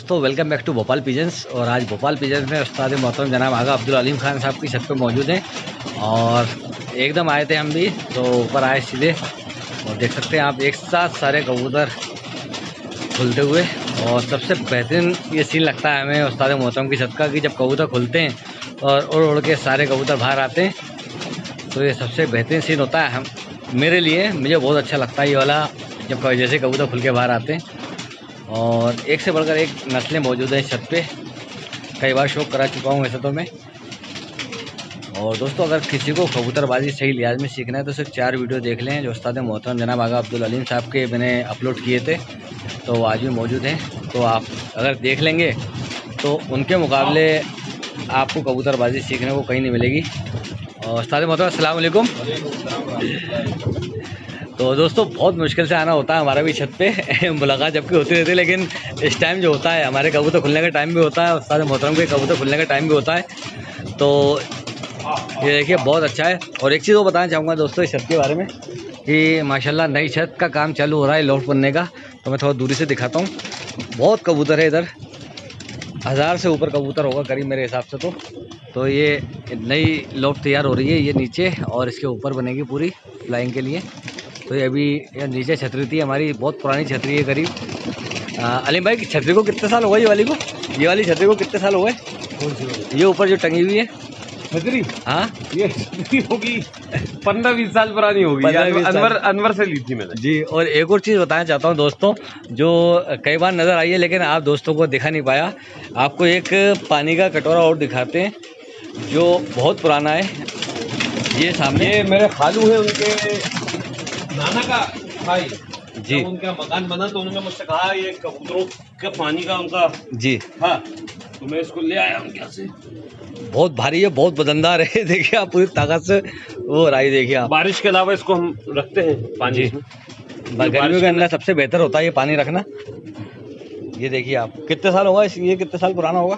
दोस्तों, welcome back to Bhopal pigeons. और आज भोपाल पिजन्स में उस्ताद मोहतरम जनाब आगा अब्दुल अलीम खान साहब की छत पे मौजूद हैं। और एकदम आए थे हम भी, तो ऊपर आए सीधे और देख सकते हैं आप एक साथ सारे कबूतर खुलते हुए। और सबसे बेहतरीन ये सीन लगता है हमें उस्ताद मोहतरम की छत का कि जब कबूतर खुलते हैं और उड़ उड़ के सारे कबूतर बाहर आते हैं, तो ये सबसे बेहतरीन सीन होता है। मेरे लिए मुझे बहुत अच्छा लगता है ये वाला, जब जैसे कबूतर खुल के बाहर आते हैं। और एक से बढ़कर एक नस्लें मौजूद हैं छत पे, कई बार शौक करा चुका हूँ वैसे तो मैं। और दोस्तों, अगर किसी को कबूतरबाजी सही लिहाज में सीखना है तो सिर्फ 4 वीडियो देख लें जो उस्ताद मोहतरम जनाब आगा अब्दुल अलीम साहब के मैंने अपलोड किए थे, तो आज भी मौजूद हैं। तो आप अगर देख लेंगे तो उनके मुकाबले आपको कबूतरबाजी सीखने को कहीं नहीं मिलेगी। और उस्ताद मोहतरम अस्सलाम वालेकुम। तो दोस्तों, बहुत मुश्किल से आना होता है हमारा भी छत पे मुलाकात जबकि होती रहती है, लेकिन इस टाइम जो होता है हमारे कबूतर खुलने का टाइम भी होता है, उस्ताद मोहतरम के कबूतर खुलने का टाइम भी होता है। तो ये देखिए बहुत अच्छा है। और एक चीज़ वो बताना चाहूँगा दोस्तों इस छत के बारे में कि माशाल्लाह नई छत का काम चालू हो रहा है लॉफ्ट बनने का। तो मैं थोड़ा दूरी से दिखाता हूँ। बहुत कबूतर है इधर, 1000 से ऊपर कबूतर होगा करीब मेरे हिसाब से। तो ये नई लॉफ्ट तैयार हो रही है, ये नीचे और इसके ऊपर बनेगी पूरी फ्लाइंग के लिए। तो ये अभी नीचे छतरी थी हमारी, बहुत पुरानी छतरी है करीब। अलीम भाई की छतरी को कितने साल हो गए? ये वाली छतरी को कितने साल हो गए? ये ऊपर जो टंगी हुई है छतरी, हाँ ये छतरी होगी 15-20 साल पुरानी होगी। अनवर से ली थी मैंने जी। और एक और चीज़ बताना चाहता हूँ दोस्तों, जो कई बार नज़र आई है लेकिन आप दोस्तों को दिखा नहीं पाया। आपको एक पानी का कटोरा और दिखाते हैं जो बहुत पुराना है। ये सामने, ये मेरे खालू है, उनके नाना का भाई जी। जब उनका मकान बना तो उन्होंने मुझसे कहा ये कबूतरों का पानी का उनका जी था, तो मैं इसको ले आया उनके यहाँ से। बहुत भारी है, बहुत वजनदार है देखिए आप, पूरी ताकत से वो राई देखिए आप। बारिश के अलावा इसको हम रखते हैं पानी जी। में। गर्मियों के अंदर सबसे बेहतर होता है ये पानी रखना। ये देखिए आप, कितने साल होगा ये कितने साल पुराना होगा?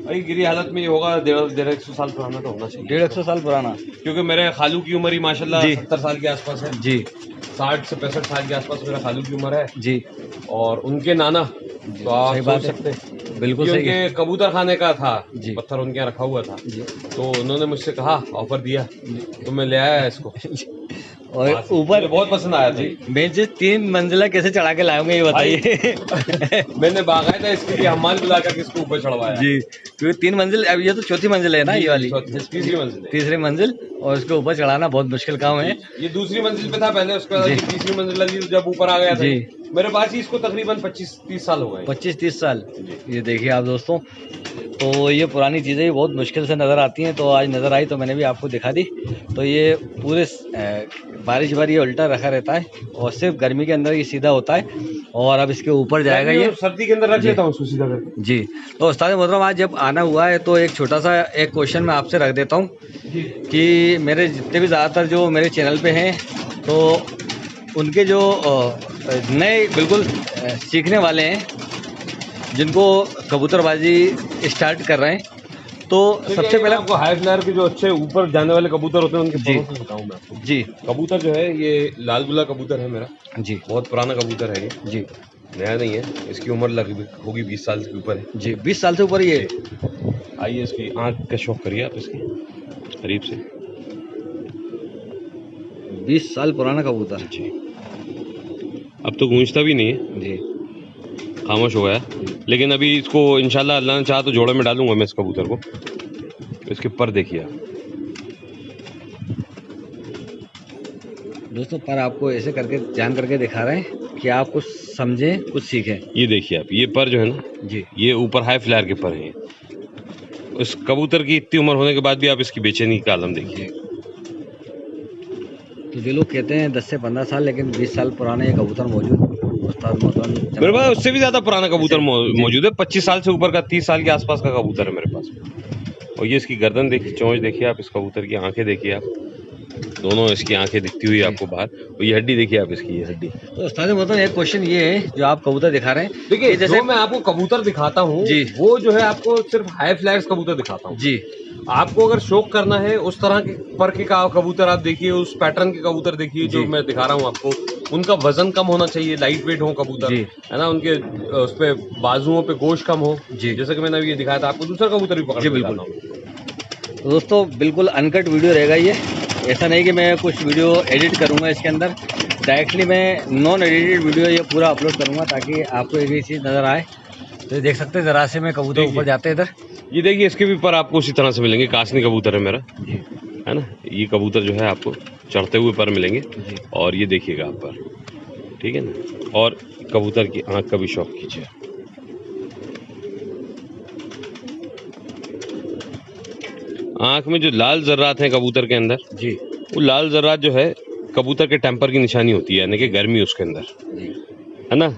भाई गिरी हालत में ये होगा 150 साल पुराना तो होना चाहिए। 150 साल पुराना, क्योंकि मेरे खालू की उम्र ही माशाल्लाह जी। 70 साल के आसपास है। जी 60 से 65 साल के आसपास मेरा खालू की उम्र है। जी। और उनके नाना, जी, तो आप सही सोच बात है, सकते हैं बिल्कुल कि सही उनके है। कबूतर खाने का था, जी। पत्थर उनके यहाँ रखा हुआ था। जी। तो उन्होंने मुझसे कहा, ऑफर दिया, तो मैं ले आया इसको। और ऊपर बहुत पसंद आया था। मेन चीज 3 मंजिला कैसे चढ़ा के लाएंगे ये बताइए? मैंने बाकायदा इसके लिए हमाल बुलाकर किसको ऊपर चढ़वाया। जी, क्योंकि 3 मंजिल, अब ये तो चौथी मंजिल है ना ये वाली, तीसरी मंजिल है। तीसरी मंजिल, और उसके ऊपर चढ़ाना बहुत मुश्किल काम है। ये दूसरी मंजिल पे था पहले, उसके बाद तीसरी मंजिल लगी जब ऊपर आ गया था। जी। मेरे पास ही इसको तकरीबन 25-30 साल हो गए। 25-30 साल। ये देखिए आप दोस्तों, तो ये पुरानी चीज़ें ही बहुत मुश्किल से नज़र आती हैं, तो आज नज़र आई तो मैंने भी आपको दिखा दी। तो ये पूरे बारिश भर ये उल्टा रखा रहता है और सिर्फ गर्मी के अंदर ये सीधा होता है। और अब इसके ऊपर जाएगा ये, सर्दी के अंदर रख लेता हूँ उसको सीधा करके। जी। तो उस्ताद मोहतरम आज जब आना हुआ है तो एक छोटा सा एक क्वेश्चन मैं आपसे रख देता हूँ कि मेरे जितने भी ज़्यादातर जो मेरे चैनल पे हैं, तो उनके जो नए बिल्कुल सीखने वाले हैं, जिनको कबूतरबाजी स्टार्ट कर रहे हैं, तो सबसे पहले आपको हाई फ्लायर के जो अच्छे ऊपर जाने वाले कबूतर होते हैं उनके जी परों से बताऊं मैं आपको। जी। कबूतर जो है ये लाल गुला कबूतर है मेरा, जी बहुत पुराना कबूतर है ये, जी। नया नहीं है। इसकी उम्र लगभग होगी 20 साल के ऊपर है। जी 20 साल से ऊपर ये। आइए इसकी आंख का शौक करिए आप इसकी करीब से। 20 साल पुराना कबूतर जी। अब तो गूंजता भी नहीं है जी, खामोश हो गया, लेकिन अभी इसको इंशाल्लाह अल्लाह ने चाहा तो जोड़े में डालूंगा मैं इस कबूतर को। इसके पर देखिए आप दोस्तों, पर आपको ऐसे करके जान करके दिखा रहे हैं कि आप कुछ समझें कुछ सीखें। ये देखिए आप, ये पर जो है ना जी, ये ऊपर हाई फ्लायर के पर है। उस कबूतर की इतनी उम्र होने के बाद भी आप इसकी बेचैनी का आलम देखिए। तो जो लोग कहते हैं 10 से 15 साल, लेकिन 20 साल पुराने ये कबूतर मौजूद उस्ताद मोहतरम मेरे पास उससे भी ज्यादा पुराना कबूतर मौजूद है। 25 साल से ऊपर का, 30 साल के आसपास का कबूतर है मेरे पास। और ये इसकी गर्दन देखिए, चोंच देखिए आप, इस कबूतर की आंखें देखिए आप, दोनों इसकी आंखें दिखती हुई आपको बाहर। और ये हड्डी देखिए आप इसकी, ये हड्डी। तो उस्ताद मोहतरम एक क्वेश्चन ये है, जो आप कबूतर दिखा रहे हैं, देखिए जैसे जो मैं आपको कबूतर दिखाता हूँ जी, वो जो है आपको सिर्फ हाई फ्लायर्स कबूतर दिखाता हूँ जी। आपको अगर शौक करना है उस तरह के पर के कबूतर आप देखिए, उस पैटर्न के कबूतर देखिए जो मैं दिखा रहा हूँ आपको। उनका वजन कम होना चाहिए, लाइट वेट हो कबूतर, है ना, उनके उस पे बाजुओं पे गोश्त कम हो जी। जैसे कि मैंने अभी ये दिखाया था आपको, दूसरा कबूतर भी पकड़ के दिखाता हूं। तो दोस्तों बिल्कुल अनकट वीडियो रहेगा ये, ऐसा नहीं कि मैं कुछ वीडियो एडिट करूंगा इसके अंदर, डायरेक्टली मैं नॉन एडिटेड वीडियो ये पूरा अपलोड करूंगा ताकि आपको एक ही चीज़ नज़र आए। तो ये देख सकते हैं ज़रा से मैं कबूतर ऊपर जाते हैं इधर, ये देखिए इसके भी पर आपको उसी तरह से मिलेंगे, कासनी कबूतर है मेरा, है ना, ये कबूतर जो है आपको चढ़ते हुए पर मिलेंगे और ये देखिएगा आप पर, ठीक है ना। और कबूतर की आंख का भी शौक कीजिए, आंख में जो लाल जर्रात हैं कबूतर के अंदर जी, वो लाल जर्रात जो है कबूतर के टेम्पर की निशानी होती है, यानी कि गर्मी उसके अंदर, है ना।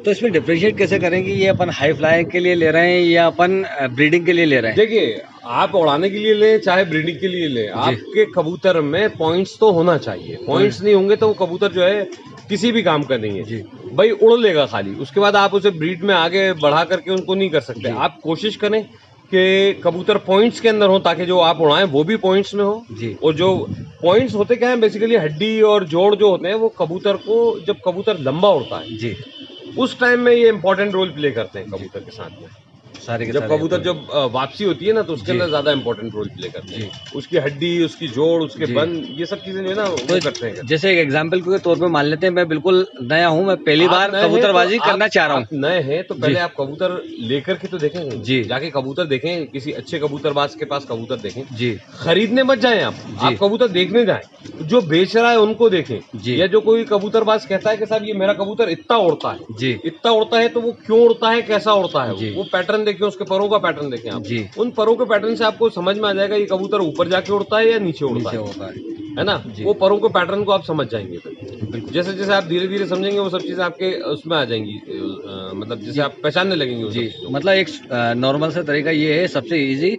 तो इसमें डिफरेंशिएट कैसे करेंगे, ये अपन हाई फ्लाई के लिए ले रहे हैं या अपन ब्रीडिंग के लिए ले रहे हैं? देखिए आप उड़ाने के लिए लें चाहे ब्रीडिंग के लिए लें, आपके कबूतर में पॉइंट्स तो होना चाहिए, पॉइंट्स नहीं होंगे तो वो कबूतर जो है किसी भी काम का नहीं है जी। भाई उड़ लेगा खाली, उसके बाद आप उसे ब्रीड में आगे बढ़ा करके उनको नहीं कर सकते। आप कोशिश करें कि कबूतर पॉइंट्स के अंदर हो ताकि जो आप उड़ाएं वो भी पॉइंट्स में हो जी। और जो पॉइंट्स होते क्या है, बेसिकली हड्डी और जोड़ जो होते हैं वो कबूतर को, जब कबूतर लंबा उड़ता है जी, उस टाइम में ये इंपॉर्टेंट रोल प्ले करते हैं कबूतर के साथ में। सारे जब कबूतर जब वापसी होती है ना तो उसके अंदर ज्यादा इंपॉर्टेंट रोल प्ले करते हैं, उसकी हड्डी, उसकी जोड़, उसके बन, ये सब चीजें जो है ना वो करते हैं। जैसे एक एग्जांपल के तौर पे मान लेते हैं मैं बिल्कुल नया हूँ, मैं पहली बार कबूतरबाजी करना चाह रहा हूँ। नए हैं तो पहले आप कबूतर लेकर के तो देखेंगे जी, जाके कबूतर देखें, किसी अच्छे कबूतरबाज के पास कबूतर देखें जी। खरीदने मत जाए आप कबूतर देखने जाए, जो बेच रहा है उनको देखें जी। या जो कोई कबूतरबाज कहता है कि साहब ये मेरा कबूतर इतना उड़ता है जी, इतना उड़ता है, तो वो क्यों उड़ता है, कैसा उड़ता है, वो पैटर्न देखें, उसके परों का पैटर्न देखें आप जी। उन परों के पैटर्न से आपको समझ में आ जाएगा ये कबूतर ऊपर जाके उड़ता है या नीचे उड़ता है ना। वो परों के पैटर्न को आप समझ जाएंगे फिर, जैसे जैसे आप धीरे धीरे समझेंगे वो सब चीजें आपके उसमें आ जाएंगी, मतलब जैसे आप पहचानने लगेंगे जी। मतलब एक नॉर्मल सा तरीका ये है सबसे इजी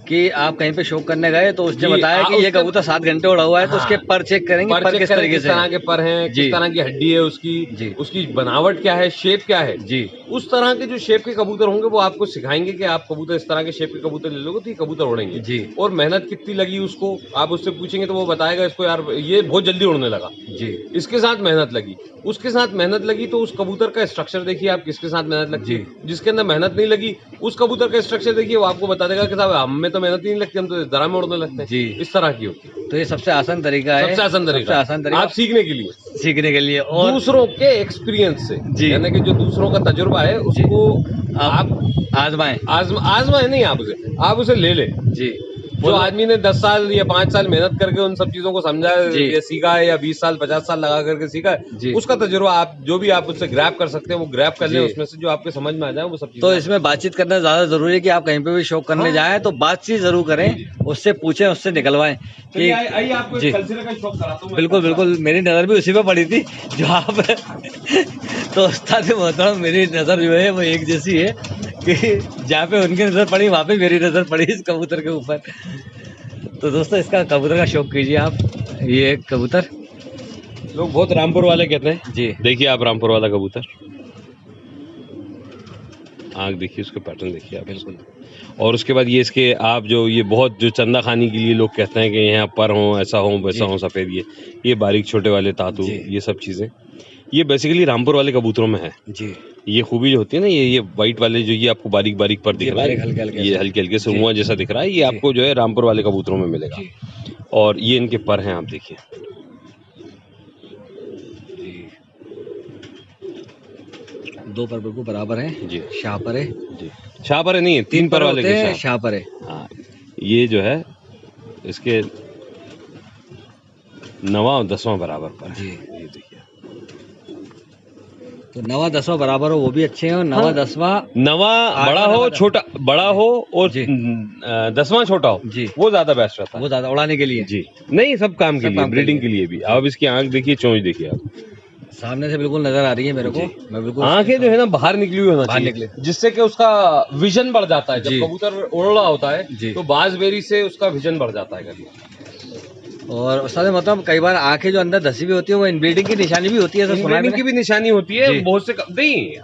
कि आप कहीं पे शौक करने गए तो उसने बताया कि ये कबूतर 7 घंटे उड़ा हुआ है, तो उसके पर चेक करेंगे, पर किस तरीके से, किस तरह के पर हैं, किस तरह की हड्डी है उसकी, उसकी बनावट क्या है, शेप क्या है जी। उस तरह के जो शेप के कबूतर होंगे वो आपको सिखाएंगे कि आप कबूतर इस तरह के शेप के कबूतर ले लोगे तो ये कबूतर उड़ेंगे जी। और मेहनत कितनी लगी उसको आप उससे पूछेंगे तो वो बताएगा इसको यार ये बहुत जल्दी उड़ने लगा जी, इसके साथ मेहनत लगी, उसके साथ मेहनत लगी। तो उस कबूतर का स्ट्रक्चर देखिए आप, किसके साथ मेहनत लगती है, जिसके अंदर मेहनत नहीं लगी उस कबूतर का स्ट्रक्चर देखिए, वो आपको बता देगा कि साहब हमें तो मेहनत नहीं लगती, हम तो दरा में उड़ने लगते हैं जी। इस तरह की होती है। तो ये सबसे आसान तरीका है, सबसे आसान तरीका आप सीखने के लिए और दूसरों के एक्सपीरियंस से जी, यानी कि जो दूसरों का तजुर्बा है उसको आप आजमाएं नहीं, आप उसे ले ले जी। जो आदमी ने 10 साल या 5 साल मेहनत करके उन सब चीजों को समझा या सीखा है, या 20 साल 50 साल लगा करके सीखा है, उसका तजुर्बा आप जो भी आप उससे ग्रैब कर सकते हैं वो ग्रैब कर ले, उसमें से जो आपके समझ में आ जाए वो सब चीजें। तो इसमें बातचीत करना ज्यादा जरूरी है कि आप कहीं पे भी शौक करने जाएं तो बातचीत जरूर करें, उससे पूछें, उससे निकलवाएं कि आइए आपको कल्चर का शौक कराता हूं। बिल्कुल बिल्कुल, मेरी नजर भी उसी पे पड़ी थी जो आप तो उस्ताद मोहतरम मेरी नजर जो है वो एक जैसी है कि जहाँ पे उनकी नजर पड़ी वहाँ पे मेरी नजर पड़ी इस कबूतर के ऊपर। तो दोस्तों इसका कबूतर का शौक कीजिए आप, ये कबूतर लोग बहुत रामपुर वाले कहते हैं जी। देखिए आप रामपुर वाला कबूतर, आँख देखिए, उसके पैटर्न देखिए आप, बिल्कुल। और उसके बाद ये इसके आप जो ये बहुत जो चंदा खानी के लिए लोग कहते हैं कि यहाँ पर हो, ऐसा हो, वैसा हो, सफेद ये बारीक छोटे वाले तातू, ये सब चीजें ये बेसिकली रामपुर वाले कबूतरों में है जी। ये खूबी जो होती है ना, ये व्हाइट वाले जो ये आपको बारीक बारीक पर दिख रहा है, ये हल्के हल्के से मुआ जैसा दिख रहा है, ये आपको जो है रामपुर वाले कबूतरों में मिलेगा। और ये इनके पर हैं, आप देखिए, दो पर बिल्कुल बराबर है जी। शाहपर है जी, शाहपर है नहीं, 3 पर वाले के शाहपर है। हाँ, ये जो है इसके 9वां और 10वां बराबर पर जी। ये देखिए, तो 9वां 10वां बराबर हो वो भी अच्छे हैं, और 9वां 10वां 9वां बड़ा हो, छोटा बड़ा हो और 10वां छोटा हो जी, वो ज्यादा बेस्ट रहता है, वो ज्यादा उड़ाने के लिए जी, नहीं सब काम के लिए, ब्रीडिंग के लिए भी। अब इसकी आंख देखिए, चोंच देखिए, आप सामने से बिल्कुल नजर आ रही है मेरे को, मैं बिल्कुल आंखें जो है ना बाहर निकली हुई होना चाहिए, जिससे कि उसका विजन बढ़ जाता है। जब कबूतर उड़ रहा होता है तो बाजबेरी से उसका विजन बढ़ जाता है कभी। और उस्ताद मतलब कई बार आंखें जो अंदर धसी हुई होती है वो इनब्रीडिंग की निशानी भी होती है, इनब्रीडिंग की भी निशानी होती है, बहुत से नहीं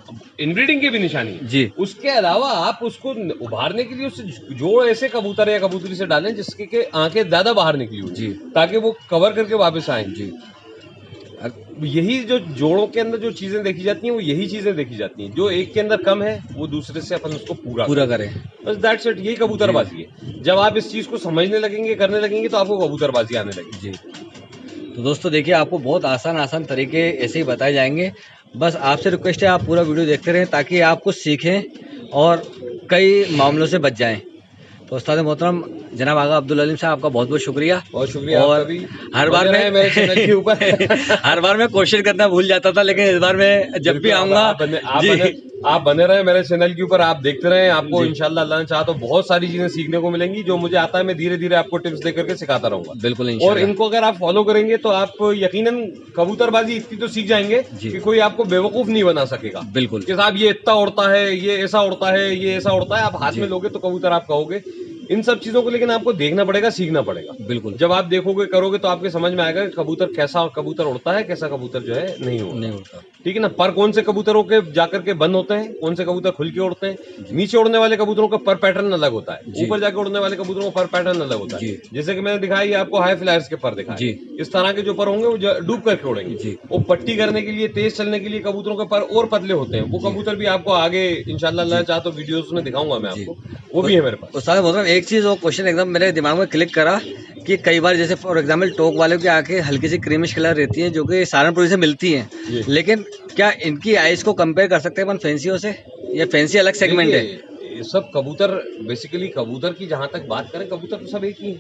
इनब्रीडिंग की भी निशानी जी। उसके अलावा आप उसको उभारने के लिए उससे जोड़ ऐसे कबूतर या कबूतरी से डालें जिसके आंखें ज्यादा बाहर निकली हुई जी, ताकि वो कवर करके वापस आए जी। यही जो जोड़ों के अंदर जो चीजें देखी जाती हैं वो यही चीजें देखी जाती हैं, जो एक के अंदर कम है वो दूसरे से अपन उसको पूरा करें। बस दैट्स इट, यही कबूतरबाजी है। जब आप इस चीज को समझने लगेंगे, करने लगेंगे, तो आपको कबूतरबाजी आने लगेगी। जी। तो दोस्तों देखिए, आपको बहुत आसान तरीके ऐसे ही बताए जाएंगे। बस आपसे रिक्वेस्ट है आप पूरा वीडियो देखते रहें ताकि आप कुछ सीखें और कई मामलों से बच जाएं। तो उस्ताद मोहतरम जनाब आगा अब्दुल अलीम साहब, आपका बहुत बहुत शुक्रिया। बहुत शुक्रिया। और हर बार मैं मेरे चैनल के ऊपर हर बार मैं क्वेश्चन करना भूल जाता था, लेकिन इस बार मैं जब भी आऊंगा आप बने रहे मेरे चैनल के ऊपर, आप देखते रहे, आपको जी। इंशाल्लाह अल्लाह ने चाहा तो बहुत सारी चीजें सीखने को मिलेंगी। जो मुझे आता है मैं धीरे धीरे आपको टिप्स दे करके सिखाता रहूंगा। बिल्कुल और इंशाल्लाह। इनको अगर आप फॉलो करेंगे तो आप यकीनन कबूतरबाजी इतनी तो सीख जाएंगे कि कोई आपको बेवकूफ नहीं बना सकेगा। बिल्कुल कि साहब ये इतना उड़ता है, ये ऐसा उड़ता है, ये ऐसा उड़ता है, आप हाथ में लोगे तो कबूतर आप कहोगे। इन सब चीजों को लेकिन आपको देखना पड़ेगा, सीखना पड़ेगा। बिल्कुल। जब आप देखोगे, करोगे, तो आपके समझ में आएगा कि कबूतर कैसा कबूतर उड़ता है, कैसा कबूतर जो है नहीं उड़ता। ठीक है ना। पर कौन से कबूतरों के जाकर के बंद होते हैं, कौन से कबूतर खुल के उड़ते हैं। नीचे उड़ने वाले कबूतरों का पर पैटर्न अलग होता है, ऊपर जाके उड़ने वाले कबूतरों का पर पैटर्न अलग होता है। जैसे कि मैंने दिखाया, ये आपको हाई फ्लायर्स के पर दिखाया, इस तरह के जो पर होंगे वो डूब करके उड़ेंगे। वो पट्टी करने के लिए, तेज चलने के लिए कबूतरों के पर और पतले होते हैं। वो कबूतर भी आपको आगे इंशाल्लाह अल्लाह चाहे तो वीडियोस में दिखाऊंगा मैं आपको, वो भी है मेरे पास। उस्ताद मोहतरम एक चीज वो क्वेश्चन एकदम मेरे दिमाग में क्लिक करा कि कई बार जैसे फॉर एग्जांपल टोक वालों की आंखें हल्की सी क्रीमिश कलर रहती हैं जो कि सहारनपुर से मिलती हैं, लेकिन क्या इनकी आइज को कंपेयर कर सकते हैं अपन फैंसियों से, या फैंसी अलग सेगमेंट है? ये सब कबूतर बेसिकली, कबूतर की जहां तक बात करें, कबूतर तो सब एक ही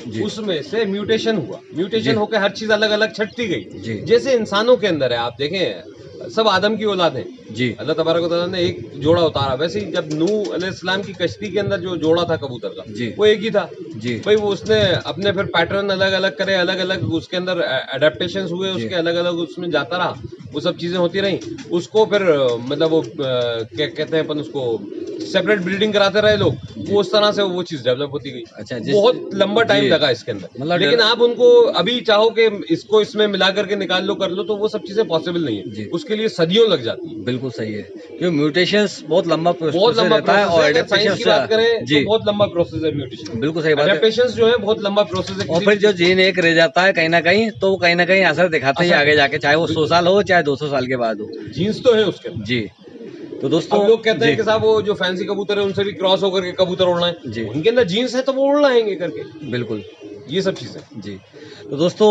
है। उसमें से म्यूटेशन हुआ, म्यूटेशन होकर हर चीज अलग अलग छटती गई। जैसे इंसानों के अंदर है, आप देखें सब आदम की औलाद है जी। अल्लाह तबारक व तआला ने एक जोड़ा उतारा। वैसे ही जब नूह अलैहिस्सलाम की कश्ती के अंदर जो जोड़ा था कबूतर का जी, वो एक ही था जी। भाई वो उसने अपने फिर पैटर्न अलग अलग करे, अलग अलग उसके अंदर अडेप्टेशन हुए, उसके अलग अलग उसमें जाता रहा, वो सब चीजें होती रही। उसको फिर मतलब वो क्या कहते हैं अपन, उसको सेपरेट ब्रीडिंग कराते रहे लोग, वो उस तरह से वो चीज डेवलप होती गई। अच्छा, बहुत लंबा टाइम लगा इसके अंदर। लेकिन आप उनको अभी चाहो कि इसको इसमें मिला करके निकाल लो, कर लो, तो वो सब चीजें पॉसिबल नहीं है। उसके लिए सदियों लग जाती है। बिल्कुल सही है, क्योंकि म्यूटेशंस बहुत लंबा प्रोसेस रहता है, और एडेप्टेशन की बात करें तो बहुत लंबा प्रोसेस है म्यूटेशन। बिल्कुल सही बात है। एडेप्टेशन जो है बहुत लंबा प्रोसेस है। और फिर जो जीन एक रह जाता है कहीं ना कहीं, तो वो कहीं ना कहीं असर दिखाते हैं आगे जाके, चाहे वो 100 साल हो चाहे 200 साल के बाद हो। जीन्स तो है उसके जी। तो दोस्तों लोग कहते हैं कि साहब वो जो फैंसी कबूतर है उनसे भी क्रॉस होकर के कबूतर उड़ना है जी, उनके अंदर जीन्स है तो वो उड़ना है करके। बिल्कुल, ये सब चीजें जी। तो दोस्तों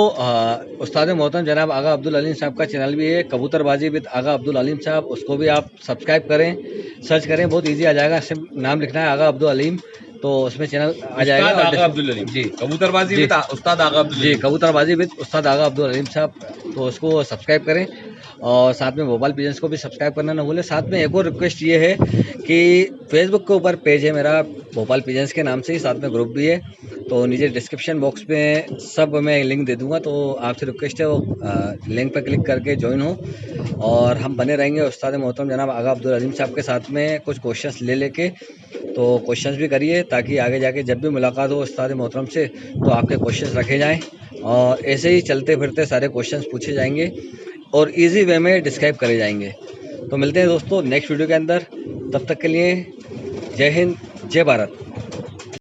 उस्ताद मोहतरम जनाब आगा अब्दुल अलीम साहब का चैनल भी है, कबूतरबाजी विद आगा अब्दुल अलीम साहब, उसको भी आप सब्सक्राइब करें, सर्च करें, बहुत इजी आ जाएगा। सिर्फ नाम लिखना है आगा अब्दुल अलीम, तो उसमें चैनल आ जाएगा। आगा अब्दुल अलीम जी, कबूतरबाजी with Ustad Agha Abdul ji, कबूतरबाजी with उस्ताद आगा अब्दुल अलीम साहब, तो उसको सब्सक्राइब करें। और साथ में भोपाल पिजन्स को भी सब्सक्राइब करना ना भूलें। साथ में एक और रिक्वेस्ट ये है कि फेसबुक के ऊपर पेज है मेरा भोपाल पिजन्स के नाम से ही, साथ में ग्रुप भी है, तो नीचे डिस्क्रिप्शन बॉक्स में सब मैं लिंक दे दूंगा, तो आपसे रिक्वेस्ट है वो लिंक पर क्लिक करके ज्वाइन हो। और हम बने रहेंगे उस्ताद मोहतरम जनाब आगा अब्दुल अलीम साहब के साथ में कुछ क्वेश्चंस लेके, तो क्वेश्चंस भी करिए ताकि आगे जाके जब भी मुलाकात हो उस्ताद मोहतरम से तो आपके क्वेश्चंस रखे जाएं, और ऐसे ही चलते फिरते सारे क्वेश्चंस पूछे जाएंगे और इजी वे में डिस्क्राइब करे जाएंगे। तो मिलते हैं दोस्तों नेक्स्ट वीडियो के अंदर, तब तक के लिए जय हिंद, जय भारत।